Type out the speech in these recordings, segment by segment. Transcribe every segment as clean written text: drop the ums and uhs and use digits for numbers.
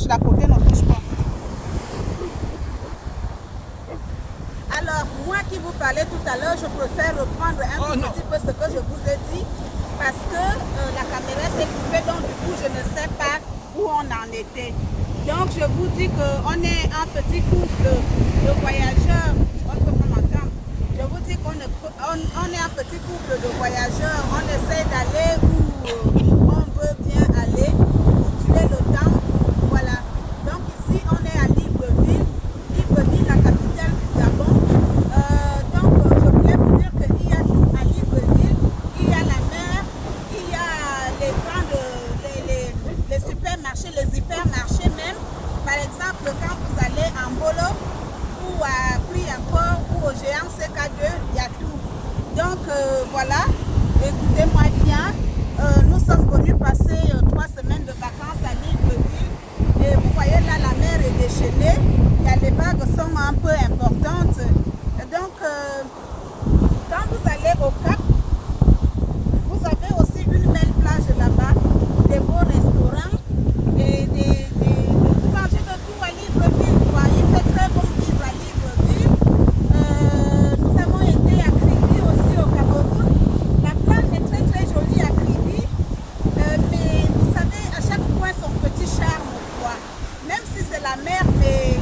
d'à côté ne touche pas. Alors, moi qui vous parlais tout à l'heure, je préfère reprendre un petit peu ce que je vous ai dit parce que la caméra s'est coupée, donc du coup, je ne sais pas où on en était. Donc, je vous dis qu'on est un petit couple de voyageurs. On peut pas m'entendre. Je vous dis qu'on est un petit couple de voyageurs. On essaie d'aller où on veut bien aller pour tuer le temps. Voilà. Donc, ici, on est à Libreville. Libreville, la capitale du Gabon. Donc, je voulais vous dire qu'il y a tout à Libreville. Il y a la mer, il y a les grandes, les supermarchés, les hypermarchés même. Par exemple, quand vous allez en Bolo ou à Priacourt ou au géant CK2, il y a tout. Donc, voilà, écoutez-moi bien. Nous sommes venus passer 3 semaines de vacances à Libreville. Et vous voyez là, la mer est déchaînée. Les vagues sont un peu importantes. Donc, quand vous allez au Cap, vous avez aussi une belle plage là-bas, des beaux restaurants, et vous mangez de tout à Libreville. Il fait très bon vivre à Libreville. Nous avons été à Kribi aussi au Cameroun. La plage est très très jolie à Kribi, mais vous savez, à chaque coin son petit charme, quoi. Même si c'est la mer, mais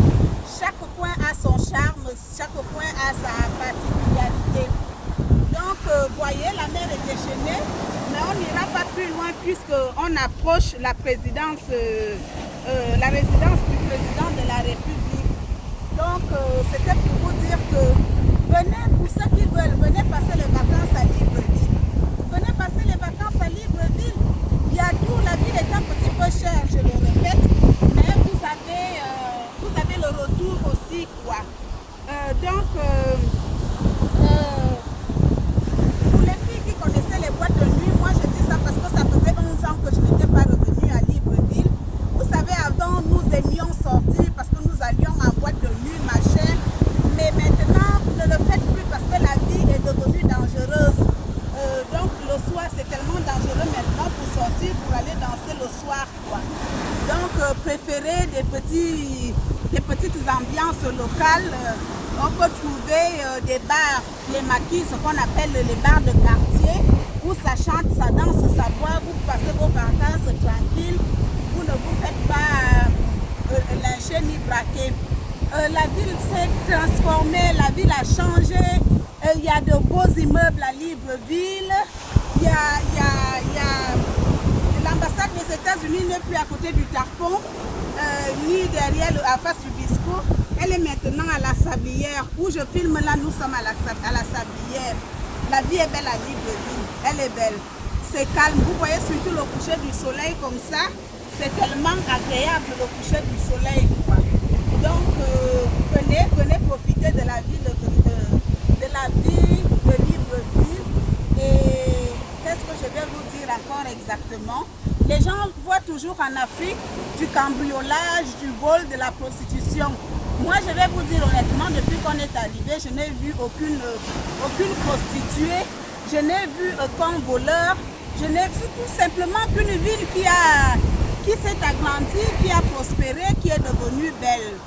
chaque coin a son charme, chaque coin a sa particularité. Donc, voyez, la mer est déchaînée, mais on n'ira pas plus loin puisqu'on approche la résidence du président de la République. Donc, c'était pour vous dire que venez, pour ceux qui veulent, venez passer les vacances à Libreville. Venez passer les vacances à Libreville. Il y a tout, la ville est un petit peu chère, je le répète, mais vous avez le retour aussi, quoi. Donc, pour les filles qui connaissaient les boîtes de nuit, moi je dis ça parce que ça faisait 11 ans que je n'étais pas revenue à Libreville. Vous savez, avant nous aimions sortir parce que nous allions en boîte de nuit, machin. Mais maintenant, vous ne le faites plus parce que la vie est devenue dangereuse. Donc le soir, c'est tellement dangereux maintenant pour sortir, pour aller danser le soir, quoi. Donc, préférez des petites ambiances locales. On peut trouver des bars, les maquis, ce qu'on appelle les bars de quartier, où ça chante, ça danse, ça boit, vous passez vos vacances tranquilles, vous ne vous faites pas lyncher ni braquer. La ville s'est transformée, la ville a changé, il y a de beaux immeubles à Libreville, il y a l'ambassade des États-Unis n'est plus à côté du Tarpon, ni derrière à face du Bisco. Elle est maintenant à la Sablière. Où je filme là, nous sommes à la Sablière. La vie est belle à Libreville. Elle est belle. C'est calme. Vous voyez surtout le coucher du soleil comme ça. C'est tellement agréable le coucher du soleil, quoi. Donc, venez profiter de la vie de Libreville. Et qu'est-ce que je vais vous dire encore exactement? Les gens voient toujours en Afrique du cambriolage, du vol, de la prostitution. Moi, je vais vous dire honnêtement, depuis qu'on est arrivé, je n'ai vu aucune prostituée, je n'ai vu aucun voleur, je n'ai vu tout simplement qu'une ville qui s'est agrandie, qui a prospéré, qui est devenue belle.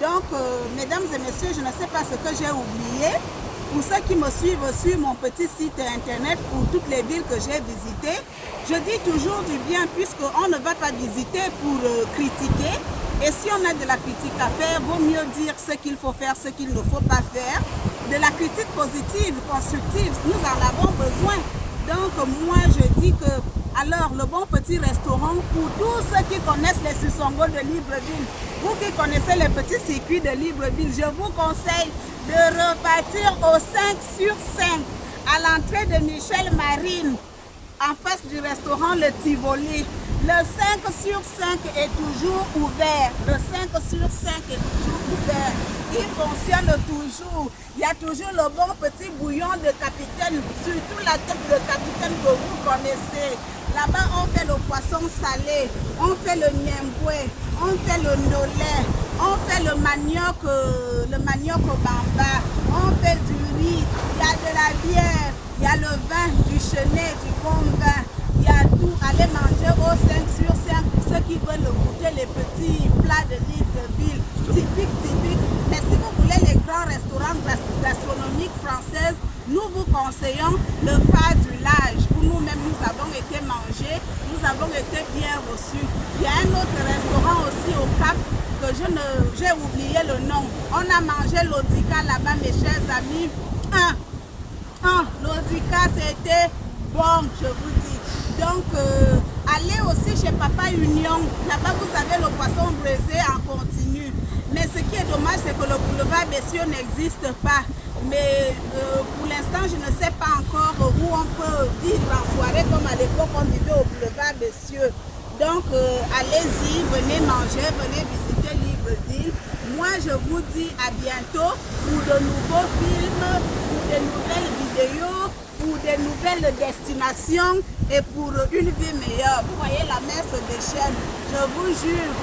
Donc, mesdames et messieurs, je ne sais pas ce que j'ai oublié. Pour ceux qui me suivent sur mon petit site internet pour toutes les villes que j'ai visitées, je dis toujours du bien puisqu'on ne va pas visiter pour critiquer. Et si on a de la critique à faire, vaut mieux dire ce qu'il faut faire, ce qu'il ne faut pas faire. De la critique positive, constructive, nous en avons besoin. Donc moi je dis que, alors le bon petit restaurant, pour tous ceux qui connaissent les Sissongo de Libreville, vous qui connaissez les petits circuits de Libreville, je vous conseille de repartir au 5 sur 5 à l'entrée de Michel Marine, en face du restaurant Le Tivoli. Le 5 sur 5 est toujours ouvert. Le 5 sur 5 est toujours ouvert. Il fonctionne toujours. Il y a toujours le bon petit bouillon de capitaine, surtout la tête de capitaine que vous connaissez. Là-bas, on fait le poisson salé, on fait le niemboué, on fait le nolé, on fait le manioc bamba, on fait du riz, il y a de la bière, il y a le vin, du chenet, du bon vin. Il y a tout, allez manger au 5 sur 5 pour ceux qui veulent goûter les petits plats pas de Libreville typique. Mais si vous voulez les grands restaurants gastronomiques françaises, nous vous conseillons le phare du Lage, où nous-mêmes nous avons été mangés, nous avons été bien reçus. Il y a un autre restaurant aussi au Cap que j'ai oublié le nom. On a mangé l'Odica là-bas, mes chers amis. L'Odica, c'était bon, je vous dis. Donc, allez aussi chez Papa Union. Là-bas, vous avez le poisson braisé en continu. Mais ce qui est dommage, c'est que le boulevard Bessieux n'existe pas. Mais pour l'instant, je ne sais pas encore où on peut vivre en soirée comme à l'époque on vivait au boulevard Bessieux. Donc, allez-y, venez manger, venez visiter Libreville. Moi, je vous dis à bientôt pour de nouveaux films, pour de nouvelles vidéos, pour de nouvelles destinations et pour une vie meilleure. Vous voyez, la mer se déchaîne. Je vous jure.